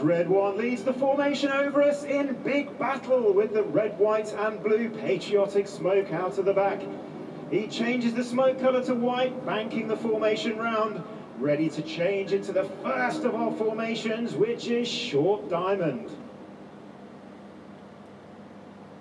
Red 1 leads the formation over us in big battle with the red, white and blue patriotic smoke out of the back. He changes the smoke colour to white, banking the formation round, ready to change into the first of our formations, which is short diamond.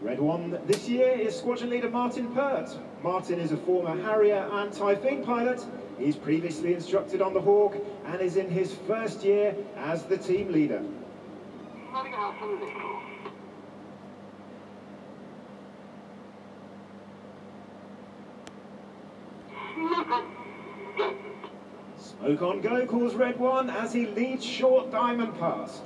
Red 1 this year is squadron leader Martin Pert. Martin is a former Harrier and Typhoon pilot. He's previously instructed on the Hawk and is in his first year as the team leader. Smoke on go, calls Red 1 as he leads short diamond past.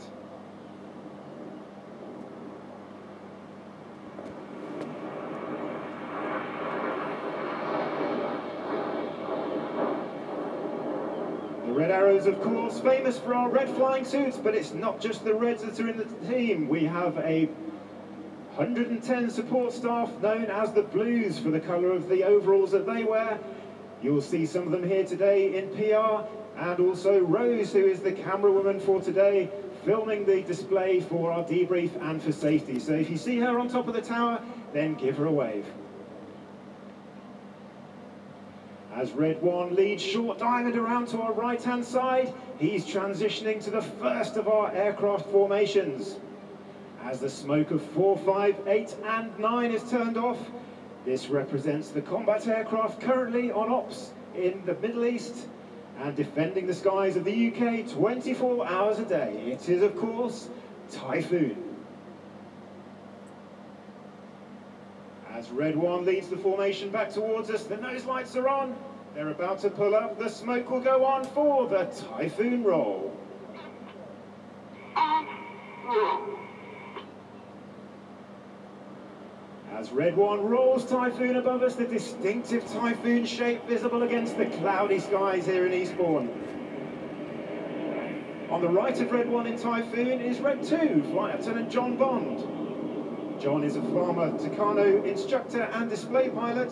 The Red Arrows, of course, famous for our red flying suits, but it's not just the Reds that are in the team. We have a 110 support staff known as the Blues for the colour of the overalls that they wear. You'll see some of them here today in PR, and also Rose, who is the camera woman for today, filming the display for our debrief and for safety. So if you see her on top of the tower, then give her a wave. As Red 1 leads short diamond around to our right-hand side, he's transitioning to the first of our aircraft formations. As the smoke of 4, 5, 8 and 9 is turned off, this represents the combat aircraft currently on ops in the Middle East and defending the skies of the UK 24 hours a day. It is, of course, Typhoon. As Red 1 leads the formation back towards us, the nose lights are on. They're about to pull up. The smoke will go on for the Typhoon roll. As Red 1 rolls Typhoon above us, the distinctive Typhoon shape visible against the cloudy skies here in Eastbourne. On the right of Red 1 in Typhoon is Red 2, Flight Lieutenant John Bond. John is a former Tucano instructor and display pilot.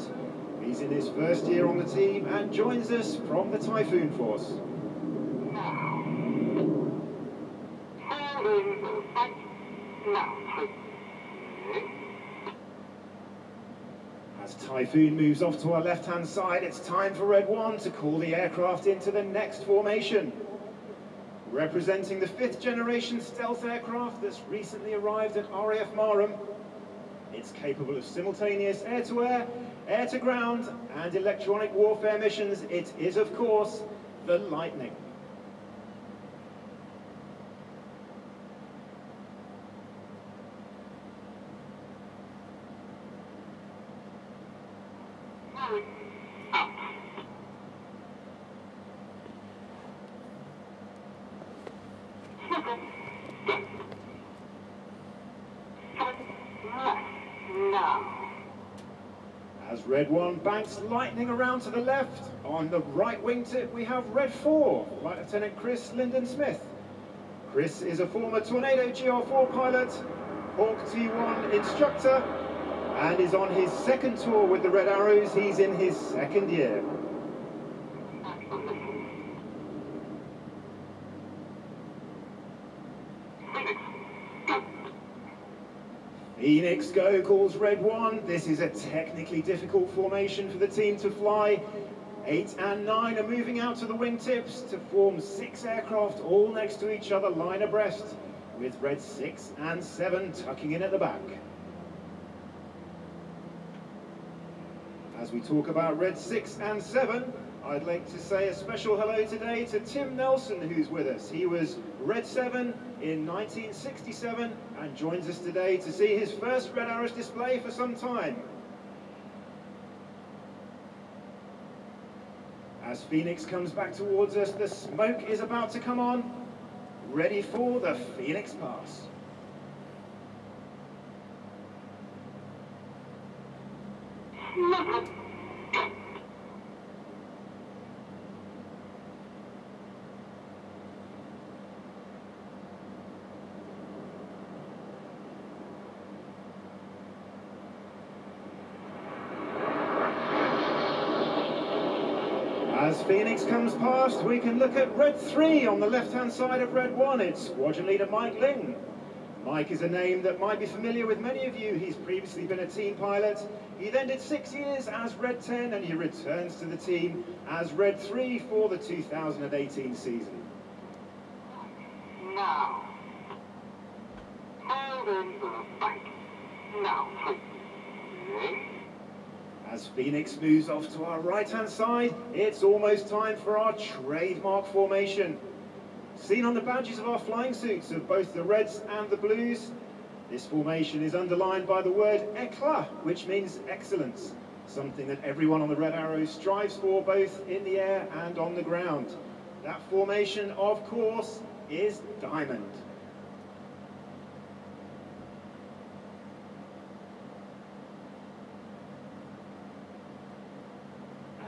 He's in his first year on the team and joins us from the Typhoon Force. As Typhoon moves off to our left-hand side, it's time for Red 1 to call the aircraft into the next formation. Representing the 5th generation stealth aircraft that's recently arrived at RAF Marham, it's capable of simultaneous air-to-air, air-to-ground and electronic warfare missions. It is, of course, the Lightning. As Red 1 banks Lightning around to the left, on the right wingtip we have Red 4, Flight Lieutenant Chris Linden-Smith. Chris is a former Tornado GR4 pilot, Hawk T1 instructor, and is on his second tour with the Red Arrows. He's in his second year. Phoenix go, calls Red 1. This is a technically difficult formation for the team to fly. 8 and 9 are moving out to the wingtips to form 6 aircraft all next to each other, line abreast, with Red 6 and 7 tucking in at the back. As we talk about Red 6 and 7, I'd like to say a special hello today to Tim Nelson, who's with us. He was Red 7 in 1967 and joins us today to see his first Red Arrows display for some time. As Phoenix comes back towards us, the smoke is about to come on, ready for the Phoenix pass. As Phoenix comes past, we can look at Red 3 on the left-hand side of Red 1. It's Squadron Leader Mike Ling. Mike is a name that might be familiar with many of you. He's previously been a team pilot. He then did 6 years as Red 10, and he returns to the team as Red 3 for the 2018 season. Now, hold in for the fight. Now, as Phoenix moves off to our right-hand side, it's almost time for our trademark formation. Seen on the badges of our flying suits of both the Reds and the Blues, this formation is underlined by the word éclat, which means excellence, something that everyone on the Red Arrow strives for both in the air and on the ground. That formation, of course, is diamond.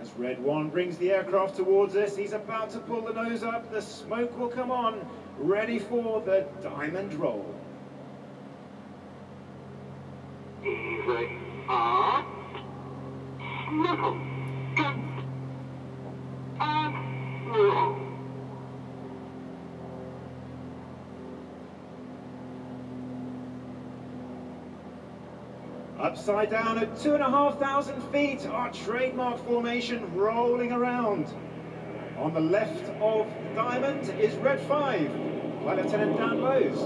As Red 1 brings the aircraft towards us, he's about to pull the nose up, the smoke will come on, ready for the diamond roll. easy, up, sniffle, good, and roll. Upside down at 2,500 feet, our trademark formation rolling around. On the left of Diamond is Red 5, Flight Lieutenant Dan Lowes.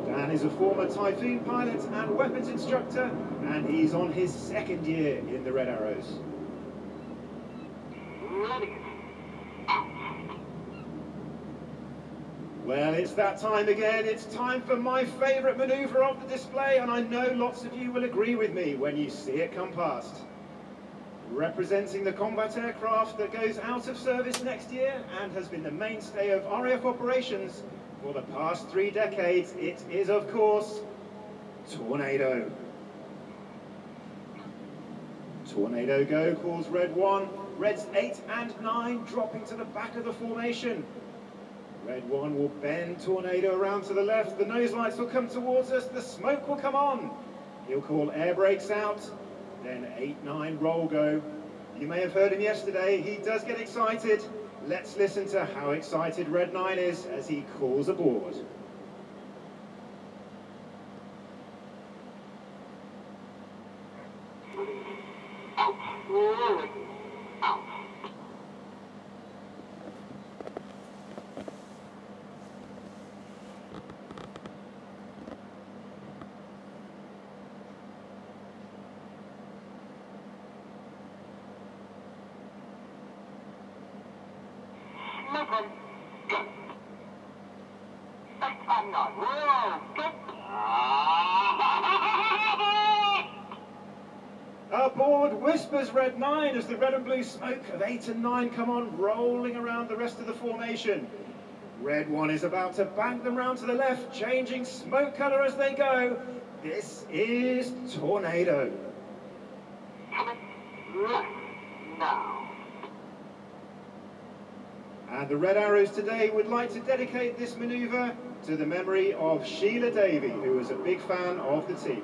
Dan is a former Typhoon pilot and weapons instructor, and he's on his 2nd year in the Red Arrows. Ready. Well, it's that time again. It's time for my favourite manoeuvre of the display, and I know lots of you will agree with me when you see it come past. Representing the combat aircraft that goes out of service next year and has been the mainstay of RAF operations for the past 3 decades, it is, of course, Tornado. Tornado Go calls Red 1, Reds 8 and 9 dropping to the back of the formation. Red 1 will bend Tornado around to the left, the nose lights will come towards us, the smoke will come on. He'll call air brakes out, then 8-9 roll go. You may have heard him yesterday, he does get excited. Let's listen to how excited Red 9 is as he calls aboard. Out, rolling, out. Sniffle, good. 8 and 9, roll, good. Aboard whispers Red 9 as the red and blue smoke of 8 and 9 come on, rolling around the rest of the formation. Red 1 is about to bank them round to the left, changing smoke colour as they go. This is Tornado. Coming left now. And the Red Arrows today would like to dedicate this manoeuvre to the memory of Sheila Davey, who was a big fan of the team.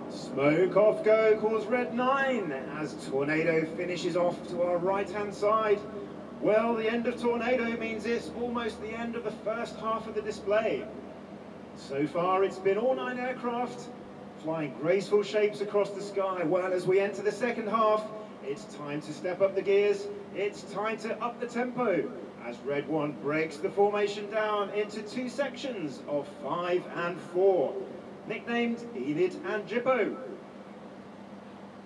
Smoke off go calls Red 9 as Tornado finishes off to our right-hand side. Well, the end of Tornado means it's almost the end of the first half of the display. So far, it's been all 9 aircraft flying graceful shapes across the sky. Well, as we enter the second half, it's time to step up the gears. It's time to up the tempo as Red 1 breaks the formation down into 2 sections of 5 and 4. Nicknamed Enid and Gypo.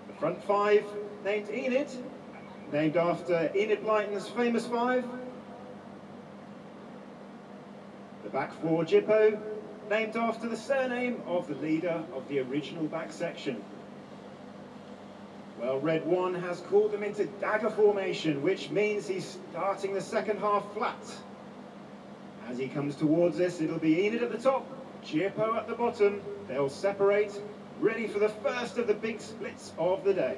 The front 5 named Enid, named after Enid Blyton's famous 5. The back 4 Gypo, named after the surname of the leader of the original back section. Well, Red 1 has called them into dagger formation, which means he's starting the second half flat. As he comes towards us, it'll be Enid at the top, Gypo at the bottom. They'll separate, ready for the first of the big splits of the day.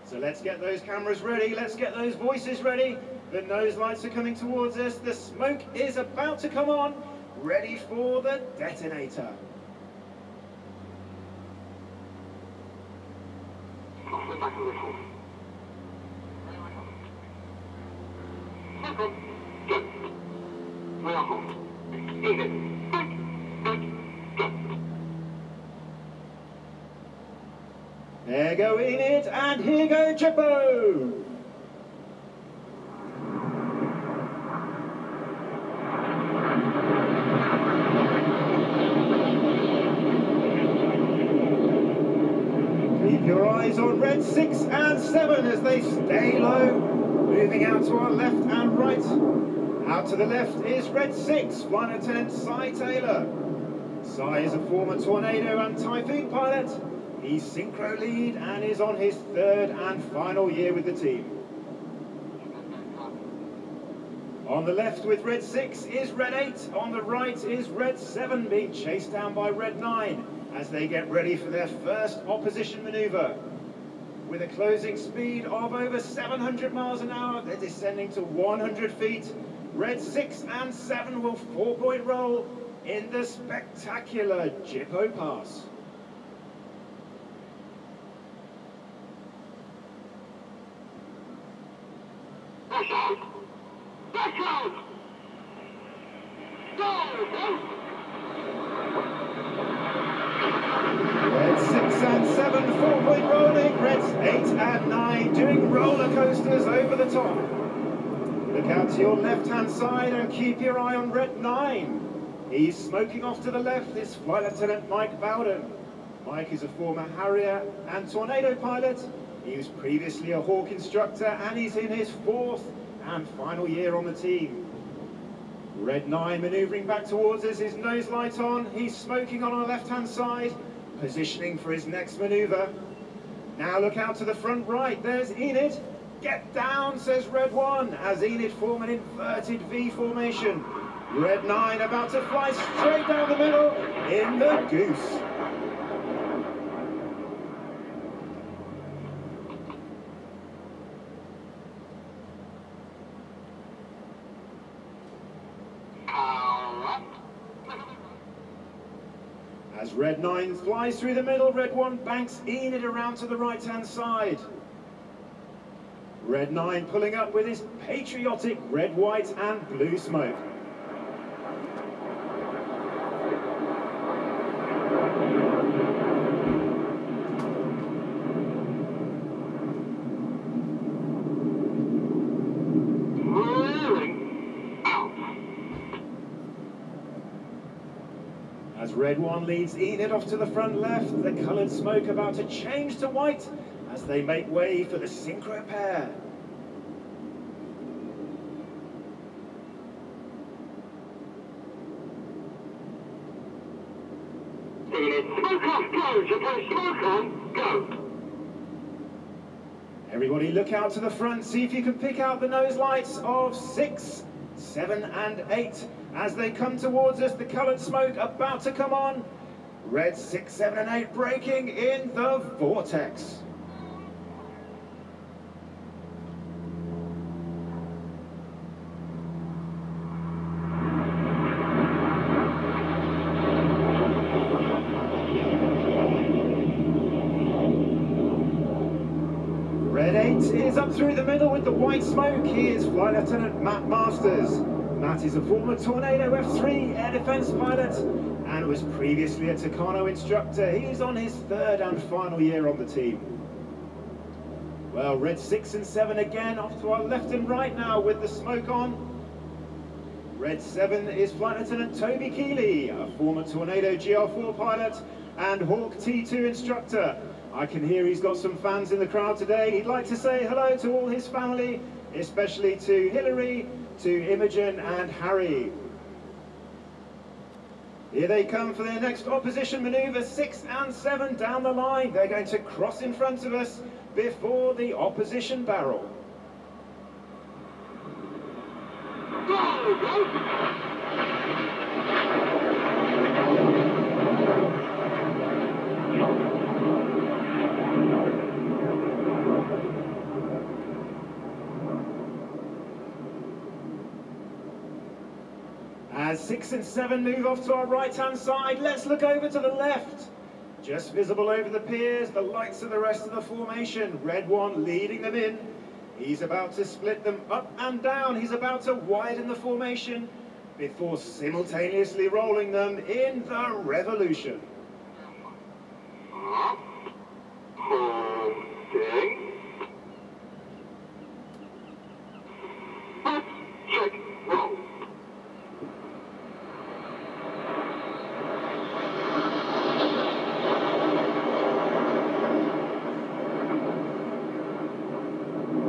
So let's get those cameras ready, let's get those voices ready. The nose lights are coming towards us, the smoke is about to come on, ready for the detonator. Back a little. Second, go. Well, even. Back, go. There go Enid, and here go Gypo. Keep your eyes on red 6 and 7 as they stay low. Moving out to our left and right. Out to the left is red 6, Flight Lieutenant Cy Taylor. Cy is a former Tornado and Typhoon pilot. He's synchro lead and is on his third and final year with the team. On the left with red 6 is red 8. On the right is red 7 being chased down by red 9 as they get ready for their first opposition manoeuvre. With a closing speed of over 700 miles an hour, they're descending to 100 feet. Red 6 and 7 will 4-point roll in the spectacular Gypo Pass. Back out! Back out! Go! Red 6 and 7, 4-point rolling. Reds 8 and 9 doing roller coasters over the top. Look out to your left-hand side and keep your eye on red 9. He's smoking off to the left. It's Flight Lieutenant Mike Bowden. Mike is a former Harrier and Tornado pilot. He was previously a Hawk instructor and he's in his fourth and final year on the team. Red 9 manoeuvring back towards us, his nose light on. He's smoking on our left-hand side, positioning for his next manoeuvre. Now look out to the front right, there's Enid. Get down, says red 1, as Enid form an inverted V formation. Red 9 about to fly straight down the middle in the goose. As red 9 flies through the middle, red 1 banks Enid around to the right-hand side. Red 9 pulling up with his patriotic red, white and blue smoke. As red 1 leads Enid off to the front left, the coloured smoke about to change to white as they make way for the synchro pair. Enid, smoke off, go! Gypo, smoke on, go! Everybody look out to the front, see if you can pick out the nose lights of 6, 7 and 8. As they come towards us, the coloured smoke about to come on. Red 6, 7 and 8 breaking in the vortex. Red 8 is up through the middle with the white smoke. He is Flight Lieutenant Matt Masters. Matt is a former Tornado F3 air defence pilot and was previously a Tucano instructor. He is on his third and final year on the team. Well, red 6 and 7 again off to our left and right now with the smoke on. Red 7 is Flight Lieutenant Toby Keeley, a former Tornado GR4 pilot and Hawk T2 instructor. I can hear he's got some fans in the crowd today. He'd like to say hello to all his family, especially to Hillary, to Imogen and Harry. Here they come for their next opposition manoeuvre, 6 and 7 down the line. They're going to cross in front of us before the opposition barrel. As 6 and 7 move off to our right-hand side, let's look over to the left. Just visible over the piers, the lights of the rest of the formation. Red 1 leading them in. He's about to split them up and down. He's about to widen the formation before simultaneously rolling them in the revolution.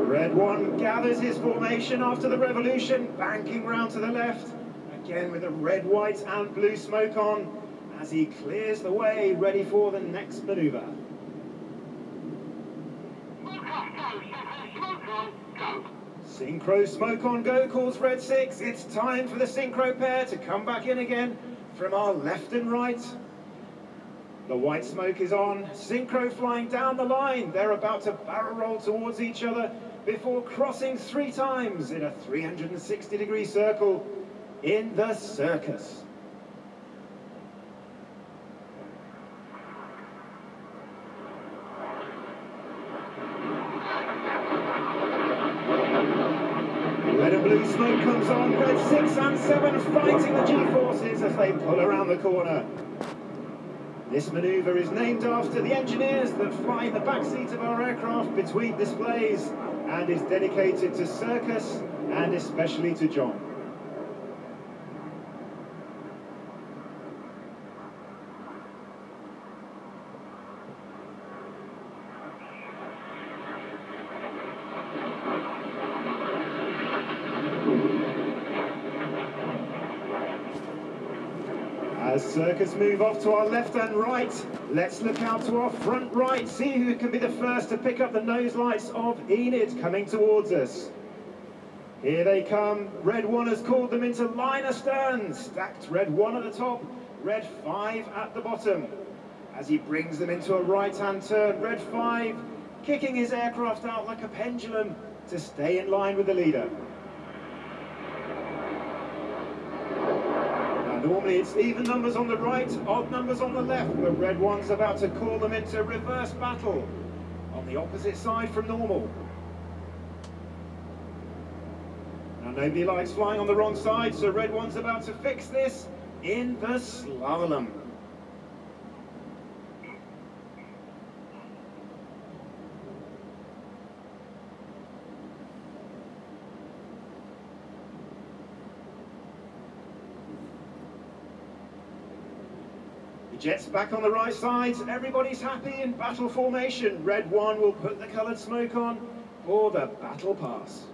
Red 1 gathers his formation after the revolution, banking round to the left, again with the red, white and blue smoke on, as he clears the way, ready for the next manoeuvre. Synchro smoke on go, calls Red 6. It's time for the synchro pair to come back in again from our left and right. The white smoke is on, synchro flying down the line. They're about to barrel roll towards each other before crossing 3 times in a 360-degree circle in the circus. Red and blue smoke comes on, Red 6 and 7 fighting the G-forces as they pull around the corner. This manoeuvre is named after the engineers that fly in the backseat of our aircraft between displays and is dedicated to circus and especially to John. As circus move off to our left and right, let's look out to our front right, see who can be the first to pick up the nose lights of Enid coming towards us. Here they come. Red 1 has called them into line astern, stacked Red 1 at the top, Red 5 at the bottom. As he brings them into a right-hand turn, Red 5 kicking his aircraft out like a pendulum to stay in line with the leader. Normally it's even numbers on the right, odd numbers on the left, but Red 1's about to call them into reverse battle on the opposite side from normal. Now nobody likes flying on the wrong side, so Red 1's about to fix this in the slalom. Jets back on the right side, everybody's happy in battle formation. Red 1 will put the coloured smoke on for the battle pass.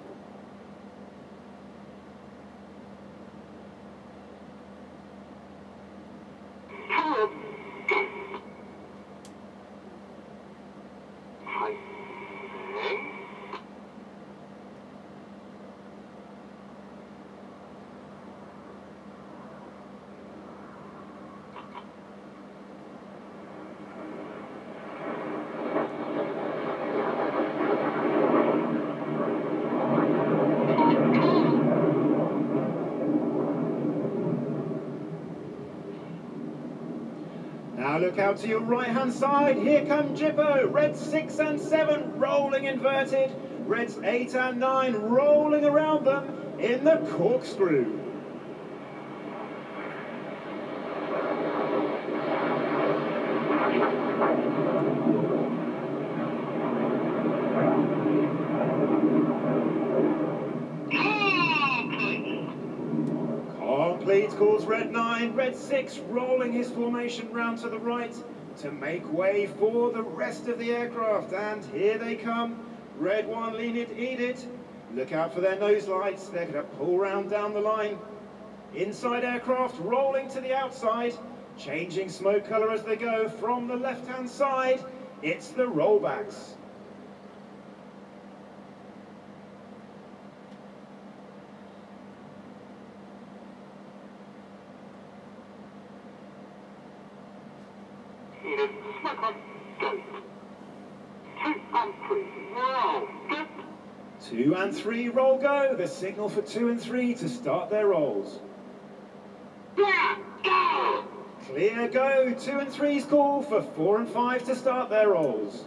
Now look out to your right-hand side. Here come Gypo. Red 6 and 7 rolling inverted. Reds 8 and 9 rolling around them in the corkscrew. Complete calls Red 9, Red 6 rolling his formation round to the right to make way for the rest of the aircraft. And here they come. Red 1 lean it, eat it. Look out for their nose lights. They're going to pull round down the line. Inside aircraft rolling to the outside, changing smoke colour as they go from the left-hand side. It's the rollbacks. 2 and 3, roll go. The signal for 2 and 3 to start their rolls. Clear go. 2 and 3's call for 4 and 5 to start their rolls.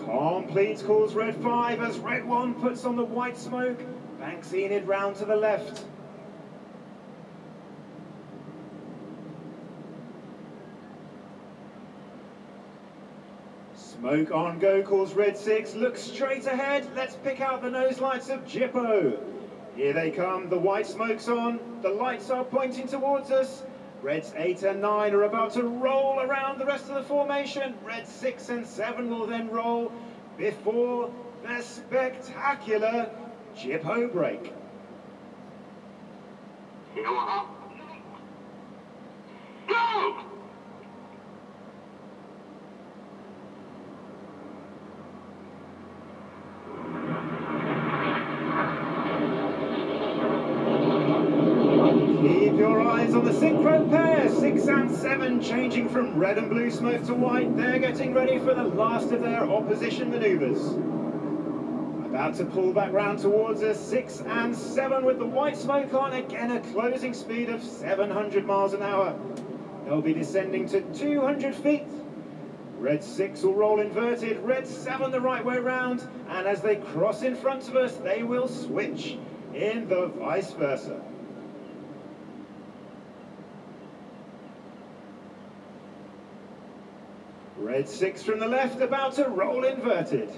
Completes calls red 5 as red 1 puts on the white smoke. Banks Enid round to the left. Smoke on go calls red 6. Look straight ahead. Let's pick out the nose lights of Gypo. Here they come. The white smoke's on. The lights are pointing towards us. Reds 8 and 9 are about to roll around the rest of the formation. Reds 6 and 7 will then roll before the spectacular Gypo break. Go! Keep your eyes on the synchro pair, 6 and 7 changing from red and blue smoke to white. They're getting ready for the last of their opposition manoeuvres. About to pull back round towards us, 6 and 7 with the white smoke on, again a closing speed of 700 miles an hour. They'll be descending to 200 feet. Red 6 will roll inverted, red 7 the right way round, and as they cross in front of us, they will switch in the vice versa. Red 6 from the left, about to roll inverted.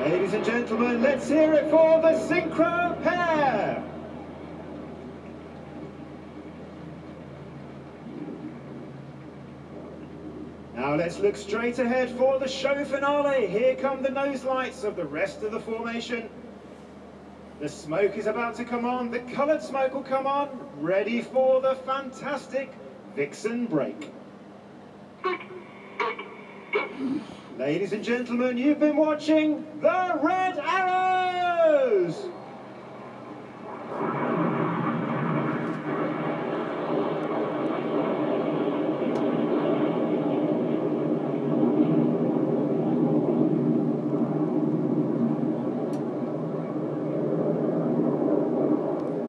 Ladies and gentlemen, let's hear it for the synchro pair. Now let's look straight ahead for the show finale. Here come the nose lights of the rest of the formation. The smoke is about to come on. The coloured smoke will come on. Ready for the fantastic Vixen break. Ladies and gentlemen, you've been watching the Red Arrow.